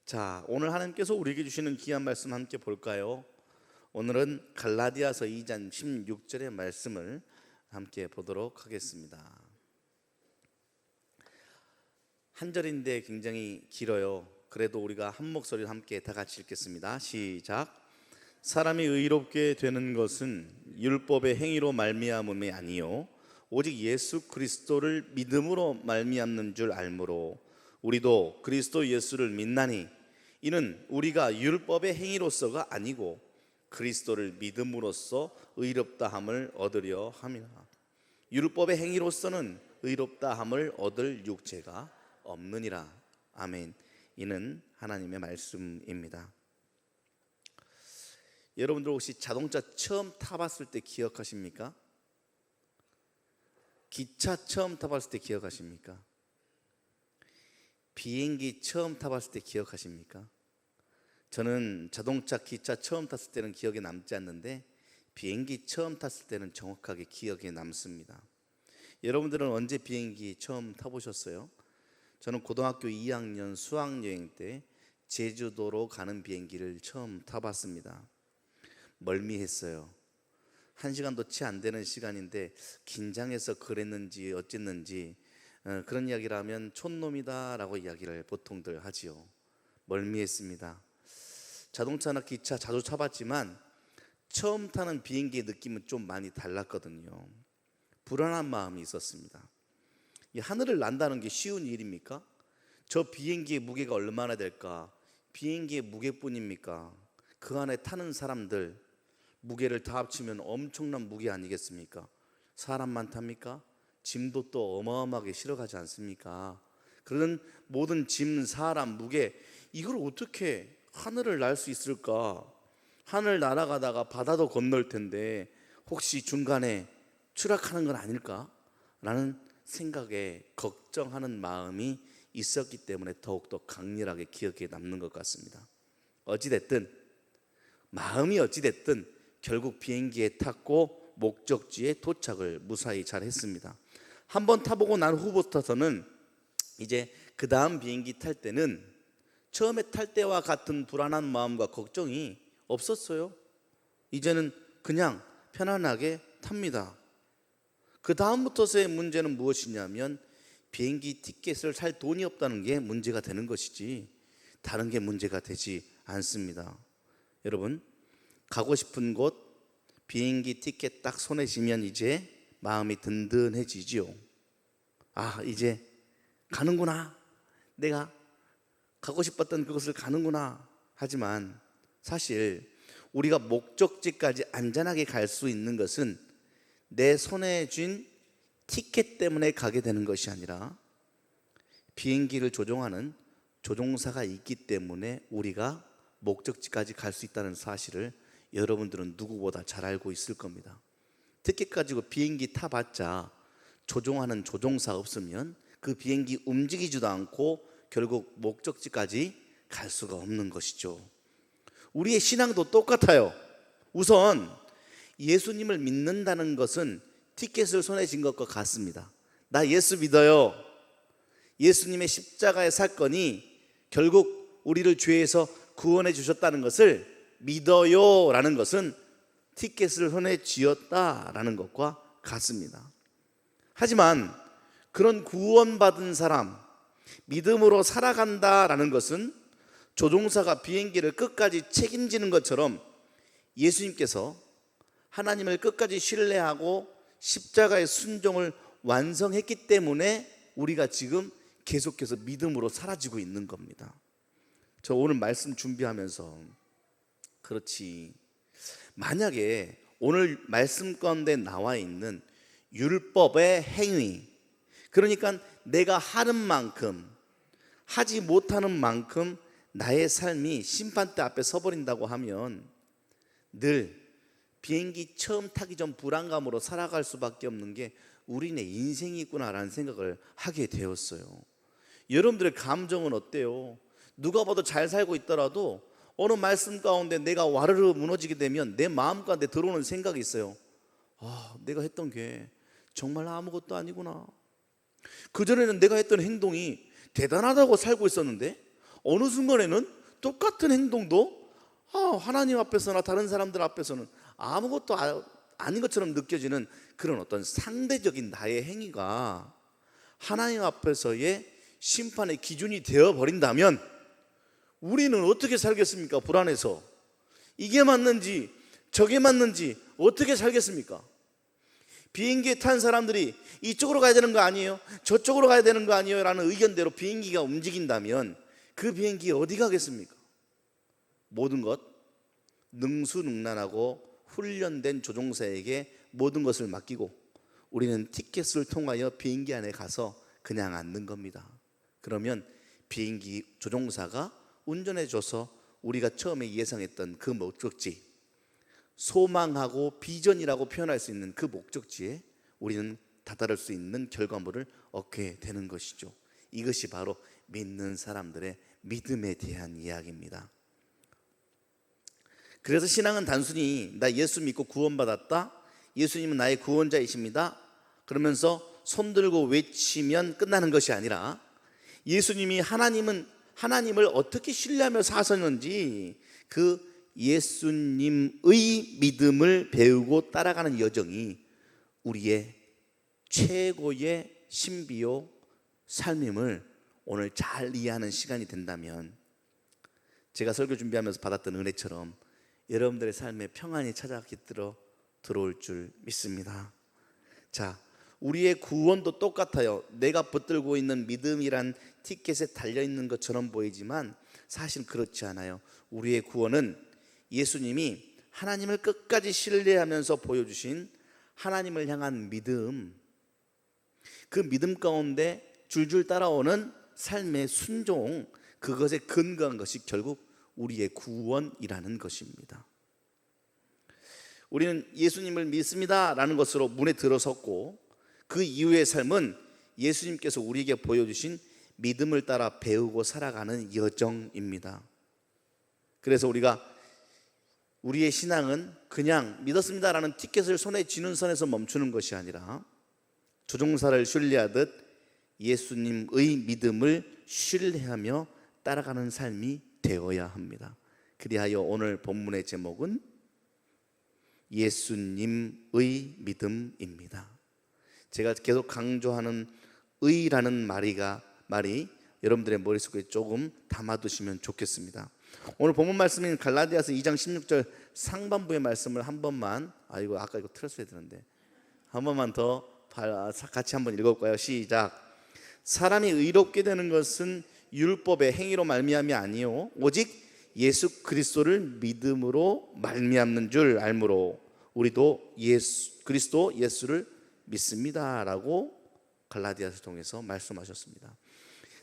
자, 오늘 하나님께서 우리에게 주시는 귀한 말씀 함께 볼까요? 오늘은 갈라디아서 2장 16절의 말씀을 함께 보도록 하겠습니다. 한 절인데 굉장히 길어요. 그래도 우리가 한 목소리로 함께 다 같이 읽겠습니다. 시작. 사람이 의롭게 되는 것은 율법의 행위로 말미암음이 아니요 오직 예수 그리스도를 믿음으로 말미암는 줄 알므로 우리도 그리스도 예수를 믿나니 이는 우리가 율법의 행위로서가 아니고 그리스도를 믿음으로써 의롭다함을 얻으려 함이라. 율법의 행위로서는 의롭다함을 얻을 육체가 없느니라. 아멘. 이는 하나님의 말씀입니다. 여러분들 혹시 자동차 처음 타봤을 때 기억하십니까? 기차 처음 타봤을 때 기억하십니까? 비행기 처음 타봤을 때 기억하십니까? 저는 자동차, 기차 처음 탔을 때는 기억에 남지 않는데 비행기 처음 탔을 때는 정확하게 기억에 남습니다. 여러분들은 언제 비행기 처음 타보셨어요? 저는 고등학교 2학년 수학여행 때 제주도로 가는 비행기를 처음 타봤습니다. 멀미했어요. 1시간도 채 안 되는 시간인데 긴장해서 그랬는지 어쨌는지 그런 이야기를 하면 촌놈이다 라고 이야기를 보통들 하지요. 멀미했습니다. 자동차나 기차 자주 타봤지만 처음 타는 비행기의 느낌은 좀 많이 달랐거든요. 불안한 마음이 있었습니다. 이 하늘을 난다는 게 쉬운 일입니까? 저 비행기의 무게가 얼마나 될까? 비행기의 무게뿐입니까? 그 안에 타는 사람들 무게를 다 합치면 엄청난 무게 아니겠습니까? 사람만 탑니까? 짐도 또 어마어마하게 실어가지 않습니까? 그런 모든 짐, 사람, 무게 이걸 어떻게 하늘을 날 수 있을까? 하늘 날아가다가 바다도 건널 텐데 혹시 중간에 추락하는 건 아닐까? 라는 생각에 걱정하는 마음이 있었기 때문에 더욱더 강렬하게 기억에 남는 것 같습니다. 어찌됐든 마음이 어찌됐든 결국 비행기에 탔고 목적지에 도착을 무사히 잘 했습니다. 한번 타보고 난 후부터는 이제 그 다음 비행기 탈 때는 처음에 탈 때와 같은 불안한 마음과 걱정이 없었어요. 이제는 그냥 편안하게 탑니다. 그 다음부터의 문제는 무엇이냐면 비행기 티켓을 살 돈이 없다는 게 문제가 되는 것이지 다른 게 문제가 되지 않습니다. 여러분, 가고 싶은 곳 비행기 티켓 딱 손에 쥐면 이제 마음이 든든해지지요. 아, 이제 가는구나. 내가 가고 싶었던 그곳을 가는구나. 하지만 사실 우리가 목적지까지 안전하게 갈 수 있는 것은 내 손에 쥔 티켓 때문에 가게 되는 것이 아니라 비행기를 조종하는 조종사가 있기 때문에 우리가 목적지까지 갈 수 있다는 사실을 여러분들은 누구보다 잘 알고 있을 겁니다. 티켓 가지고 비행기 타봤자 조종하는 조종사 없으면 그 비행기 움직이지도 않고 결국 목적지까지 갈 수가 없는 것이죠. 우리의 신앙도 똑같아요. 우선 예수님을 믿는다는 것은 티켓을 손에 쥔 것과 같습니다. 나 예수 믿어요. 예수님의 십자가의 사건이 결국 우리를 죄에서 구원해 주셨다는 것을 믿어요 라는 것은 티켓을 손에 쥐었다라는 것과 같습니다. 하지만 그런 구원받은 사람, 믿음으로 살아간다라는 것은 조종사가 비행기를 끝까지 책임지는 것처럼 예수님께서 하나님을 끝까지 신뢰하고 십자가의 순종을 완성했기 때문에 우리가 지금 계속해서 믿음으로 사라지고 있는 겁니다. 저 오늘 말씀 준비하면서 그렇지, 만약에 오늘 말씀 가운데 나와 있는 율법의 행위, 그러니까 내가 하는 만큼 하지 못하는 만큼 나의 삶이 심판대 앞에 서버린다고 하면 늘 비행기 처음 타기 전 불안감으로 살아갈 수밖에 없는 게 우리네 인생이 있구나라는 생각을 하게 되었어요. 여러분들의 감정은 어때요? 누가 봐도 잘 살고 있더라도 어느 말씀 가운데 내가 와르르 무너지게 되면 내 마음 가운데 들어오는 생각이 있어요. 아, 내가 했던 게 정말 아무것도 아니구나. 그전에는 내가 했던 행동이 대단하다고 살고 있었는데 어느 순간에는 똑같은 행동도 하나님 앞에서나 다른 사람들 앞에서는 아무것도 아닌 것처럼 느껴지는 그런 어떤 상대적인 나의 행위가 하나님 앞에서의 심판의 기준이 되어버린다면 우리는 어떻게 살겠습니까? 불안해서 이게 맞는지 저게 맞는지 어떻게 살겠습니까? 비행기에 탄 사람들이 이쪽으로 가야 되는 거 아니에요? 저쪽으로 가야 되는 거 아니에요? 라는 의견대로 비행기가 움직인다면 그 비행기 어디 가겠습니까? 모든 것 능수능란하고 훈련된 조종사에게 모든 것을 맡기고 우리는 티켓을 통하여 비행기 안에 가서 그냥 앉는 겁니다. 그러면 비행기 조종사가 운전해줘서 우리가 처음에 예상했던 그 목적지, 소망하고 비전이라고 표현할 수 있는 그 목적지에 우리는 다다를 수 있는 결과물을 얻게 되는 것이죠. 이것이 바로 믿는 사람들의 믿음에 대한 이야기입니다. 그래서 신앙은 단순히 나 예수 믿고 구원받았다, 예수님은 나의 구원자이십니다 그러면서 손들고 외치면 끝나는 것이 아니라 예수님이 하나님을 어떻게 신뢰하며 사셨는지 그 예수님의 믿음을 배우고 따라가는 여정이 우리의 최고의 신비요 삶임을 오늘 잘 이해하는 시간이 된다면 제가 설교 준비하면서 받았던 은혜처럼 여러분들의 삶에 평안이 들어올 줄 믿습니다. 자, 우리의 구원도 똑같아요. 내가 붙들고 있는 믿음이란 티켓에 달려있는 것처럼 보이지만 사실 그렇지 않아요. 우리의 구원은 예수님이 하나님을 끝까지 신뢰하면서 보여주신 하나님을 향한 믿음, 그 믿음 가운데 줄줄 따라오는 삶의 순종, 그것에 근거한 것이 결국 우리의 구원이라는 것입니다. 우리는 예수님을 믿습니다 라는 것으로 문에 들어섰고 그 이후의 삶은 예수님께서 우리에게 보여주신 믿음을 따라 배우고 살아가는 여정입니다. 그래서 우리의 신앙은 그냥 믿었습니다 라는 티켓을 손에 쥐는 선에서 멈추는 것이 아니라 조종사를 신뢰하듯 예수님의 믿음을 신뢰하며 따라가는 삶이 되어야 합니다. 그리하여 오늘 본문의 제목은 예수님의 믿음입니다. 제가 계속 강조하는 의라는 말이 여러분들의 머릿속에 조금 담아두시면 좋겠습니다. 오늘 본문 말씀인 갈라디아서 2장 16절 상반부의 말씀을 한 번만 아까 이거 틀었어야 되는데 한 번만 더 같이 한번 읽어볼까요? 시작. 사람이 의롭게 되는 것은 율법의 행위로 말미암이 아니요 오직 예수 그리스도를 믿음으로 말미암는 줄 알므로 우리도 그리스도 예수를 믿습니다 라고 갈라디아서 통해서 말씀하셨습니다.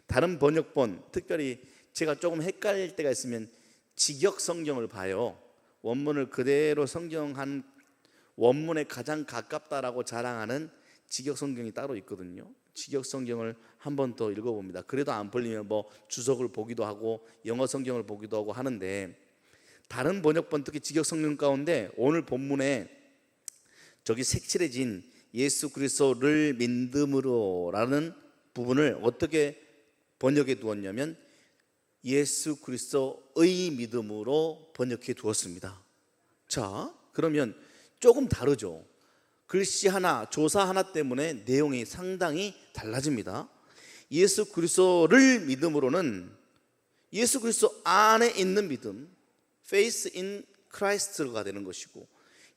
다른 번역본, 특별히 제가 조금 헷갈릴 때가 있으면 직역 성경을 봐요. 원문을 그대로 성경한 원문에 가장 가깝다라고 자랑하는 직역 성경이 따로 있거든요. 직역 성경을 한 번 더 읽어봅니다. 그래도 안 풀리면 주석을 보기도 하고 영어 성경을 보기도 하고 하는데 다른 번역본, 특히 직역 성경 가운데 오늘 본문에 저기 색칠해진 예수 그리스도를 믿음으로라는 부분을 어떻게 번역해 두었냐면 예수 그리스도의 믿음으로 번역해 두었습니다. 자, 그러면 조금 다르죠. 글씨 하나, 조사 하나 때문에 내용이 상당히 달라집니다. 예수 그리스도를 믿음으로는 예수 그리스도 안에 있는 믿음, faith in Christ가 되는 것이고,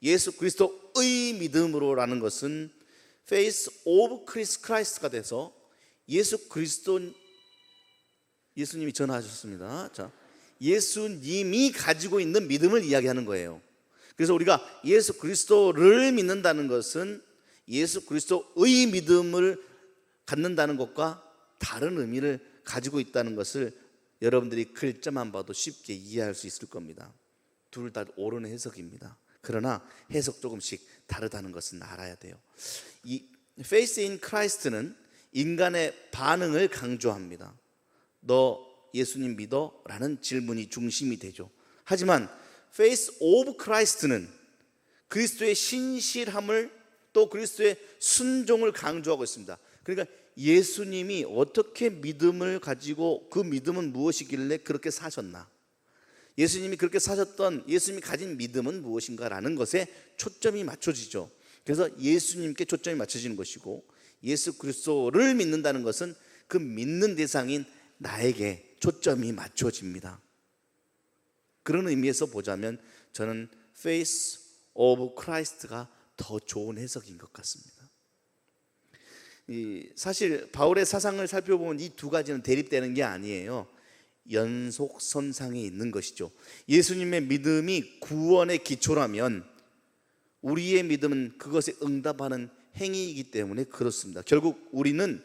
예수 그리스도의 믿음으로라는 것은 faith of Christ가 돼서 예수님이 전하셨습니다. 자, 예수님이 가지고 있는 믿음을 이야기하는 거예요. 그래서 우리가 예수 그리스도를 믿는다는 것은 예수 그리스도의 믿음을 갖는다는 것과 다른 의미를 가지고 있다는 것을 여러분들이 글자만 봐도 쉽게 이해할 수 있을 겁니다. 둘 다 옳은 해석입니다. 그러나 해석 조금씩 다르다는 것은 알아야 돼요. 이 Faith in Christ는 인간의 반응을 강조합니다. 너 예수님 믿어? 라는 질문이 중심이 되죠. 하지만 Faith of Christ는 그리스도의 신실함을 또 그리스도의 순종을 강조하고 있습니다. 그러니까 예수님이 어떻게 믿음을 가지고 그 믿음은 무엇이길래 그렇게 사셨나? 예수님이 그렇게 사셨던 예수님이 가진 믿음은 무엇인가라는 것에 초점이 맞춰지죠. 그래서 예수님께 초점이 맞춰지는 것이고 예수 그리스도를 믿는다는 것은 그 믿는 대상인 나에게 초점이 맞춰집니다. 그런 의미에서 보자면 저는 Faith of Christ가 더 좋은 해석인 것 같습니다. 사실 바울의 사상을 살펴보면 이 두 가지는 대립되는 게 아니에요. 연속선상에 있는 것이죠. 예수님의 믿음이 구원의 기초라면 우리의 믿음은 그것에 응답하는 행위이기 때문에 그렇습니다. 결국 우리는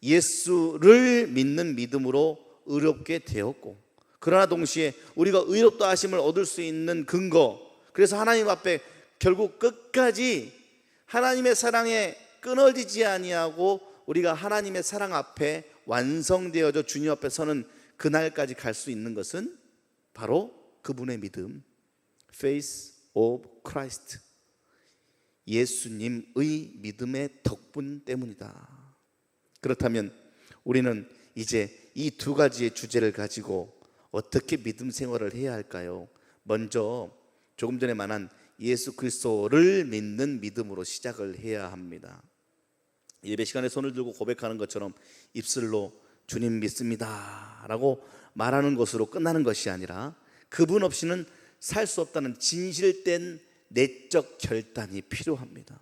예수를 믿는 믿음으로 의롭게 되었고, 그러나 동시에 우리가 의롭다 하심을 얻을 수 있는 근거, 그래서 하나님 앞에 결국 끝까지 하나님의 사랑에 끊어지지 아니하고 우리가 하나님의 사랑 앞에 완성되어져 주님 앞에 서는 그날까지 갈 수 있는 것은 바로 그분의 믿음, Faith of Christ, 예수님의 믿음의 덕분 때문이다. 그렇다면 우리는 이제 이 두 가지의 주제를 가지고 어떻게 믿음 생활을 해야 할까요? 먼저 조금 전에 말한 예수 그리스도를 믿는 믿음으로 시작을 해야 합니다. 예배 시간에 손을 들고 고백하는 것처럼 입술로 주님 믿습니다 라고 말하는 것으로 끝나는 것이 아니라 그분 없이는 살 수 없다는 진실된 내적 결단이 필요합니다.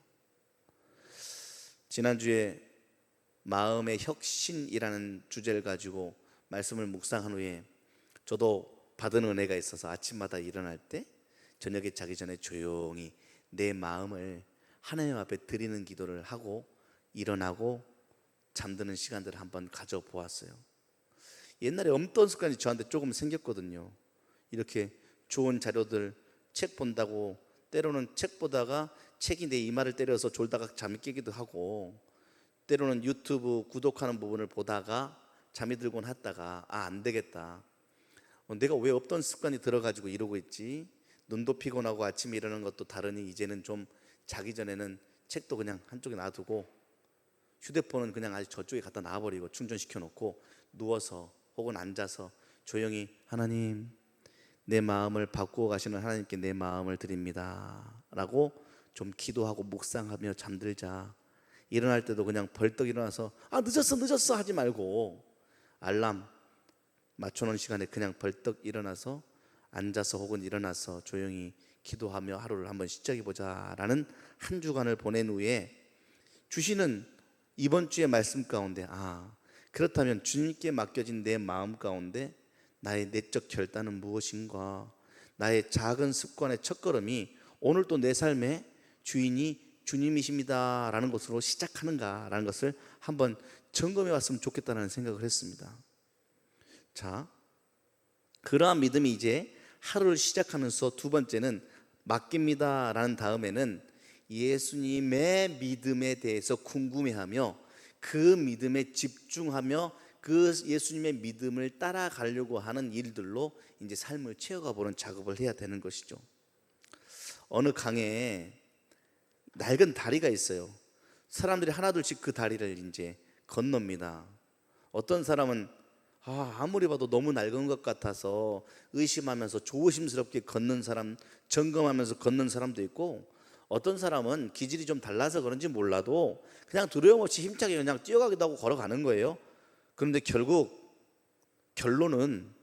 지난주에 마음의 혁신이라는 주제를 가지고 말씀을 묵상한 후에 저도 받은 은혜가 있어서 아침마다 일어날 때 저녁에 자기 전에 조용히 내 마음을 하나님 앞에 드리는 기도를 하고 일어나고 잠드는 시간들을 한번 가져보았어요. 옛날에 없던 습관이 저한테 조금 생겼거든요. 이렇게 좋은 자료들 책 본다고 때로는 책 보다가 책이 내 이마를 때려서 졸다가 잠이 깨기도 하고, 때로는 유튜브 구독하는 부분을 보다가 잠이 들곤 하다가 안 되겠다, 내가 왜 없던 습관이 들어가지고 이러고 있지, 눈도 피곤하고 아침에 일어나는 것도 다르니 이제는 좀 자기 전에는 책도 그냥 한쪽에 놔두고 휴대폰은 그냥 아직 저쪽에 갖다 놔버리고 충전시켜 놓고 누워서 혹은 앉아서 조용히 하나님, 내 마음을 바꾸어 가시는 하나님께 내 마음을 드립니다 라고 좀 기도하고 묵상하며 잠들자. 일어날 때도 그냥 벌떡 일어나서 늦었어 하지 말고 알람 맞춰놓은 시간에 그냥 벌떡 일어나서 앉아서 혹은 일어나서 조용히 기도하며 하루를 한번 시작해보자 라는 한 주간을 보낸 후에 주시는 이번 주의 말씀 가운데 그렇다면 주님께 맡겨진 내 마음 가운데 나의 내적 결단은 무엇인가, 나의 작은 습관의 첫걸음이 오늘 또 내 삶의 주인이 주님이십니다 라는 것으로 시작하는가 라는 것을 한번 점검해 왔으면 좋겠다는 생각을 했습니다. 자, 그러한 믿음이 이제 하루를 시작하면서 두 번째는 맡깁니다 라는 다음에는 예수님의 믿음에 대해서 궁금해하며 그 믿음에 집중하며 그 예수님의 믿음을 따라가려고 하는 일들로 이제 삶을 채워가 보는 작업을 해야 되는 것이죠. 어느 강에 낡은 다리가 있어요. 사람들이 하나둘씩 그 다리를 이제 건넙니다. 어떤 사람은 아무리 봐도 너무 낡은 것 같아서 의심하면서 조심스럽게 걷는 사람, 점검하면서 걷는 사람도 있고, 어떤 사람은 기질이 좀 달라서 그런지 몰라도 그냥 두려움 없이 힘차게 그냥 뛰어가기도 하고 걸어가는 거예요. 그런데 결국 결론은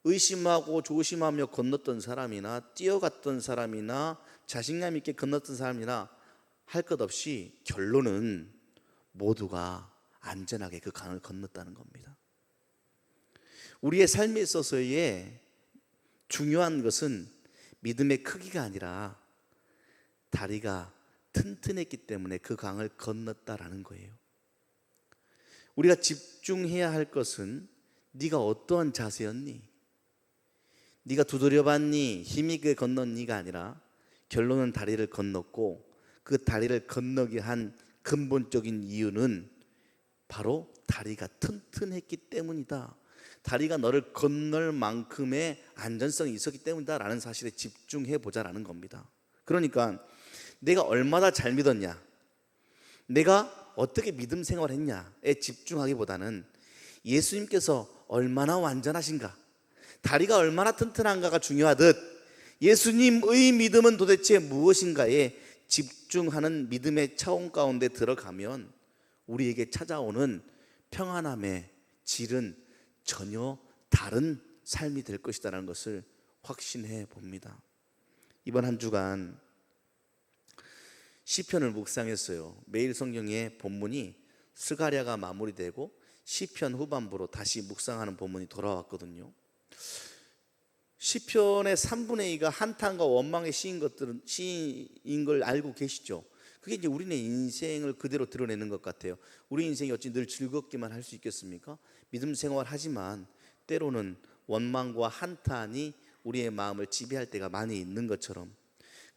의심하고 조심하며 건넜던 사람이나 뛰어갔던 사람이나 자신감 있게 건넜던 사람이나 할 것 없이 결론은 모두가 안전하게 그 강을 건넜다는 겁니다. 우리의 삶에 있어서의 중요한 것은 믿음의 크기가 아니라 다리가 튼튼했기 때문에 그 강을 건넜다라는 거예요. 우리가 집중해야 할 것은 네가 어떠한 자세였니? 네가 두드려봤니? 힘있게 건넜니가 아니라 결론은 다리를 건넜고, 그 다리를 건너게 한 근본적인 이유는 바로 다리가 튼튼했기 때문이다. 다리가 너를 건널 만큼의 안전성이 있었기 때문이다 라는 사실에 집중해 보자라는 겁니다. 그러니까 내가 얼마나 잘 믿었냐, 내가 어떻게 믿음 생활했냐에 집중하기보다는 예수님께서 얼마나 완전하신가, 다리가 얼마나 튼튼한가가 중요하듯 예수님의 믿음은 도대체 무엇인가에 집중하는 믿음의 차원 가운데 들어가면 우리에게 찾아오는 평안함의 질은 전혀 다른 삶이 될 것이다라는 것을 확신해 봅니다. 이번 한 주간 시편을 묵상했어요. 매일 성경의 본문이 스가랴가 마무리되고 시편 후반부로 다시 묵상하는 본문이 돌아왔거든요. 시편의 3분의 2가 한탄과 원망의 시인 걸 알고 계시죠? 그게 이제 우리네 인생을 그대로 드러내는 것 같아요. 우리 인생이 어찌 늘 즐겁기만 할 수 있겠습니까? 믿음 생활하지만 때로는 원망과 한탄이 우리의 마음을 지배할 때가 많이 있는 것처럼,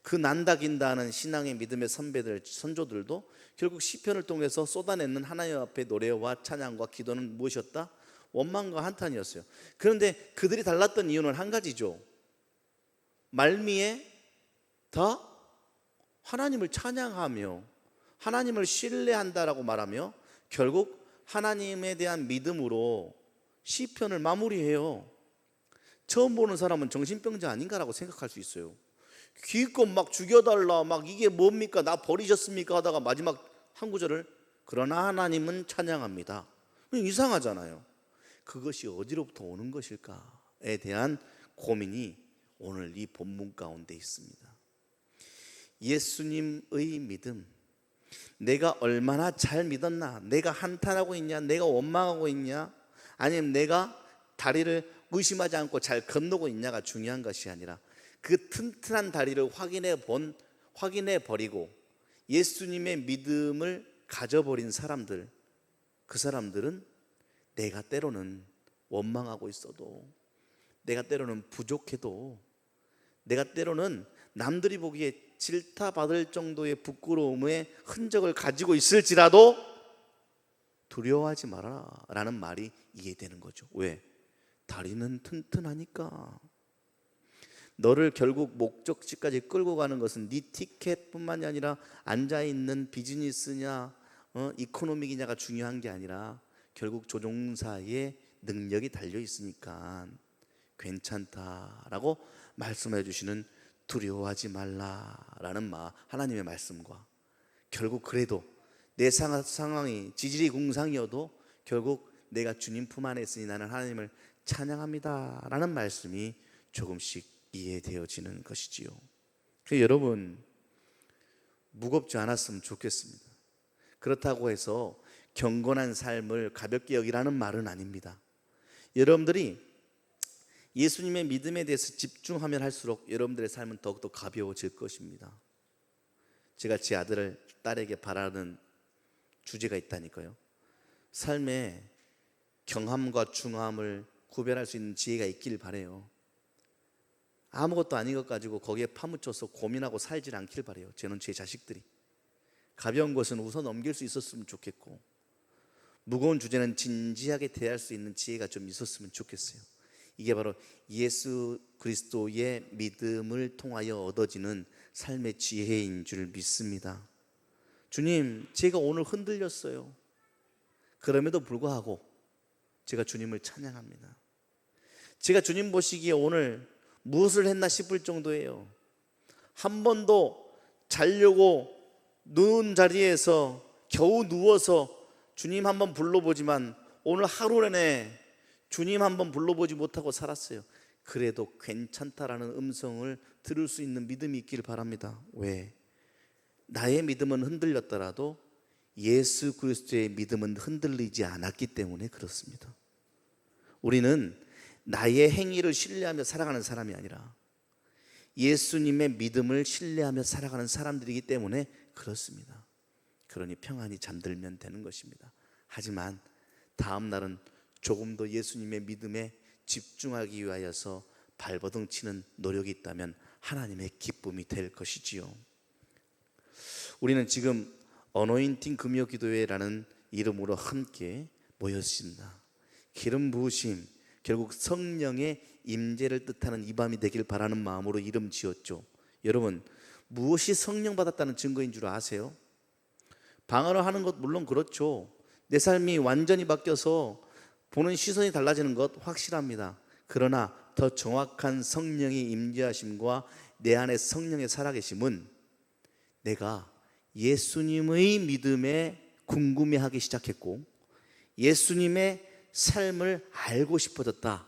그 난다 긴다는 신앙의 믿음의 선배들, 선조들도 결국 시편을 통해서 쏟아내는 하나님 앞에 노래와 찬양과 기도는 무엇이었다? 원망과 한탄이었어요. 그런데 그들이 달랐던 이유는 한 가지죠. 말미에 다 하나님을 찬양하며 하나님을 신뢰한다라고 말하며 결국 하나님에 대한 믿음으로 시편을 마무리해요. 처음 보는 사람은 정신병자 아닌가라고 생각할 수 있어요. 기껏 막 죽여달라, 막 이게 뭡니까, 나 버리셨습니까 하다가 마지막 한 구절을 그러나 하나님은 찬양합니다. 이상하잖아요. 그것이 어디로부터 오는 것일까에 대한 고민이 오늘 이 본문 가운데 있습니다. 예수님의 믿음, 내가 얼마나 잘 믿었나, 내가 한탄하고 있냐, 내가 원망하고 있냐, 아니면 내가 다리를 의심하지 않고 잘 건너고 있냐가 중요한 것이 아니라 그 튼튼한 다리를 확인해 버리고 예수님의 믿음을 가져버린 사람들, 그 사람들은 내가 때로는 원망하고 있어도, 내가 때로는 부족해도, 내가 때로는 남들이 보기에 질타받을 정도의 부끄러움의 흔적을 가지고 있을지라도 두려워하지 마라 라는 말이 이해되는 거죠. 왜? 다리는 튼튼하니까. 너를 결국 목적지까지 끌고 가는 것은 네 티켓뿐만이 아니라 앉아있는 비즈니스냐 이코노믹이냐가 중요한 게 아니라 결국 조종사의 능력이 달려 있으니까 괜찮다라고 말씀해 주시는, 두려워하지 말라라는 하나님의 말씀과, 결국 그래도 내 상황이 지지리궁상이어도 결국 내가 주님 품 안에 있으니 나는 하나님을 찬양합니다 라는 말씀이 조금씩 이해되어지는 것이지요. 그래서 여러분, 무겁지 않았으면 좋겠습니다. 그렇다고 해서 경건한 삶을 가볍게 여기라는 말은 아닙니다. 여러분들이 예수님의 믿음에 대해서 집중하면 할수록 여러분들의 삶은 더욱더 가벼워질 것입니다. 제가 제 딸에게 바라는 주제가 있다니까요. 삶에 경함과 중함을 구별할 수 있는 지혜가 있길 바래요. 아무것도 아닌 것 가지고 거기에 파묻혀서 고민하고 살질 않길 바래요. 저는 제 자식들이 가벼운 것은 웃어 넘길 수 있었으면 좋겠고, 무거운 주제는 진지하게 대할 수 있는 지혜가 좀 있었으면 좋겠어요. 이게 바로 예수 그리스도의 믿음을 통하여 얻어지는 삶의 지혜인 줄 믿습니다. 주님, 제가 오늘 흔들렸어요. 그럼에도 불구하고 제가 주님을 찬양합니다. 제가 주님 보시기에 오늘 무엇을 했나 싶을 정도예요. 한 번도 자려고 누운 자리에서 겨우 누워서 주님 한번 불러보지만 오늘 하루 내내 주님 한번 불러보지 못하고 살았어요. 그래도 괜찮다라는 음성을 들을 수 있는 믿음이 있길 바랍니다. 왜? 나의 믿음은 흔들렸더라도 예수 그리스도의 믿음은 흔들리지 않았기 때문에 그렇습니다. 우리는 나의 행위를 신뢰하며 살아가는 사람이 아니라 예수님의 믿음을 신뢰하며 살아가는 사람들이기 때문에 그렇습니다. 그러니 평안히 잠들면 되는 것입니다. 하지만 다음 날은 조금 더 예수님의 믿음에 집중하기 위하여서 발버둥 치는 노력이 있다면 하나님의 기쁨이 될 것이지요. 우리는 지금 어노인팅 금요기도회라는 이름으로 함께 모였습니다. 기름 부으심, 결국 성령의 임재를 뜻하는 이 밤이 되길 바라는 마음으로 이름 지었죠. 여러분, 무엇이 성령 받았다는 증거인 줄 아세요? 방언을 하는 것 물론 그렇죠. 내 삶이 완전히 바뀌어서 보는 시선이 달라지는 것 확실합니다. 그러나 더 정확한 성령의 임재하심과 내 안에 성령의 살아계심은 내가 예수님의 믿음에 궁금해하기 시작했고 예수님의 삶을 알고 싶어졌다.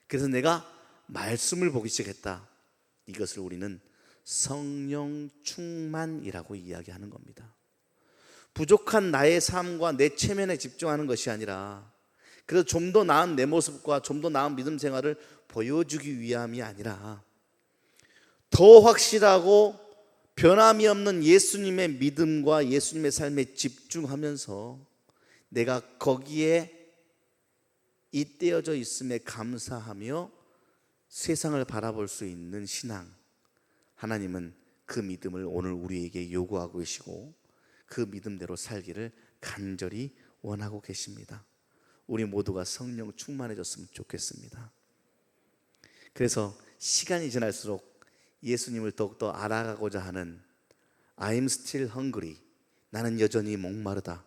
그래서 내가 말씀을 보기 시작했다. 이것을 우리는 성령 충만이라고 이야기하는 겁니다. 부족한 나의 삶과 내 체면에 집중하는 것이 아니라, 그래서 좀 더 나은 내 모습과 좀 더 나은 믿음 생활을 보여주기 위함이 아니라 더 확실하고 변함이 없는 예수님의 믿음과 예수님의 삶에 집중하면서 내가 거기에 잇대어져 있음에 감사하며 세상을 바라볼 수 있는 신앙, 하나님은 그 믿음을 오늘 우리에게 요구하고 계시고 그 믿음대로 살기를 간절히 원하고 계십니다. 우리 모두가 성령 충만해졌으면 좋겠습니다. 그래서 시간이 지날수록 예수님을 더욱더 알아가고자 하는 I'm still hungry, 나는 여전히 목마르다.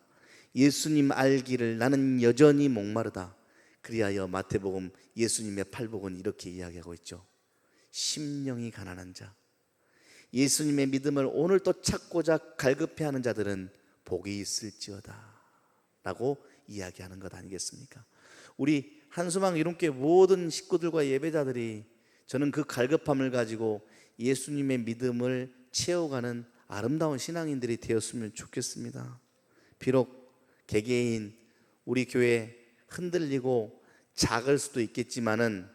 예수님 알기를 나는 여전히 목마르다. 그리하여 마태복음 예수님의 팔복은 이렇게 이야기하고 있죠. 심령이 가난한 자, 예수님의 믿음을 오늘 또 찾고자 갈급해하는 자들은 복이 있을지어다 라고 이야기하는 것 아니겠습니까? 우리 한수망 이름교회 모든 식구들과 예배자들이 저는 그 갈급함을 가지고 예수님의 믿음을 채워가는 아름다운 신앙인들이 되었으면 좋겠습니다. 비록 개개인 우리 교회 흔들리고 작을 수도 있겠지만은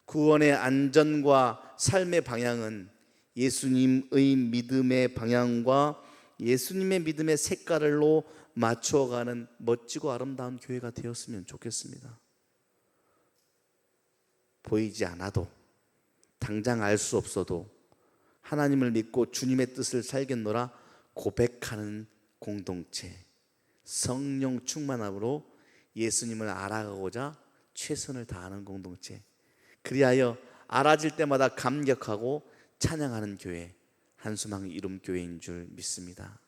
구원의 안전과 삶의 방향은 예수님의 믿음의 방향과 예수님의 믿음의 색깔로 맞춰가는 멋지고 아름다운 교회가 되었으면 좋겠습니다. 보이지 않아도, 당장 알 수 없어도 하나님을 믿고 주님의 뜻을 살겠노라 고백하는 공동체, 성령 충만함으로 예수님을 알아가고자 최선을 다하는 공동체, 그리하여 알아질 때마다 감격하고 찬양하는 교회, 한수망 이름교회인 줄 믿습니다.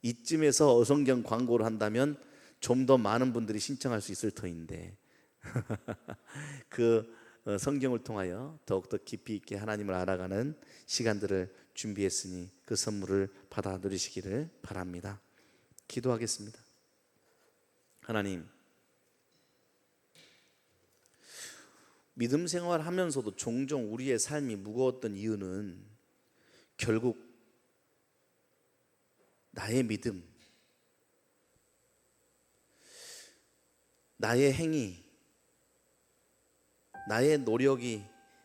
이쯤에서 어성경 광고를 한다면 좀 더 많은 분들이 신청할 수 있을 터인데 그 성경을 통하여 더욱더 깊이 있게 하나님을 알아가는 시간들을 준비했으니 그 선물을 받아 누리시기를 바랍니다. 기도하겠습니다. 하나님, 믿음 생활하면서도 종종 우리의 삶이 무거웠던 이유는 결국 나의 믿음, 나의 행위, 나의 노력이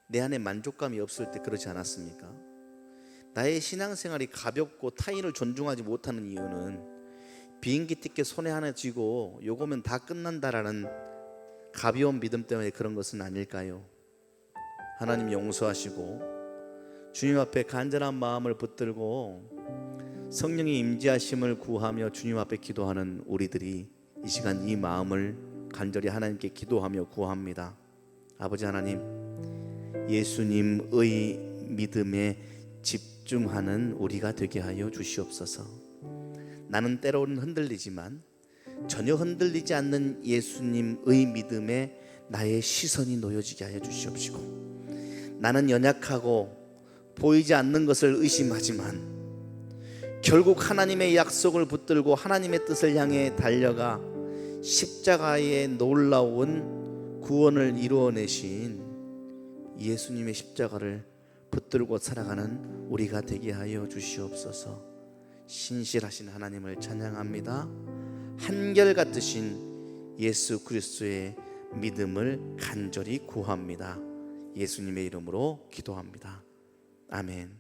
내 안에 만족감이 없을 때 그러지 않았습니까? 나의 신앙생활이 가볍고 타인을 존중하지 못하는 이유는 비행기 티켓 손에 하나 쥐고 요거면 다 끝난다라는 가벼운 믿음 때문에 그런 것은 아닐까요? 하나님 용서하시고 주님 앞에 간절한 마음을 붙들고 성령의 임재하심을 구하며 주님 앞에 기도하는 우리들이 이 시간 이 마음을 간절히 하나님께 기도하며 구합니다. 아버지 하나님, 예수님의 믿음에 집중하는 우리가 되게 하여 주시옵소서. 나는 때로는 흔들리지만 전혀 흔들리지 않는 예수님의 믿음에 나의 시선이 놓여지게 하여 주시옵시고, 나는 연약하고 보이지 않는 것을 의심하지만 결국 하나님의 약속을 붙들고 하나님의 뜻을 향해 달려가 십자가의 놀라운 구원을 이루어내신 예수님의 십자가를 붙들고 살아가는 우리가 되게 하여 주시옵소서. 신실하신 하나님을 찬양합니다. 한결같으신 예수 그리스도의 믿음을 간절히 구합니다. 예수님의 이름으로 기도합니다. 아멘.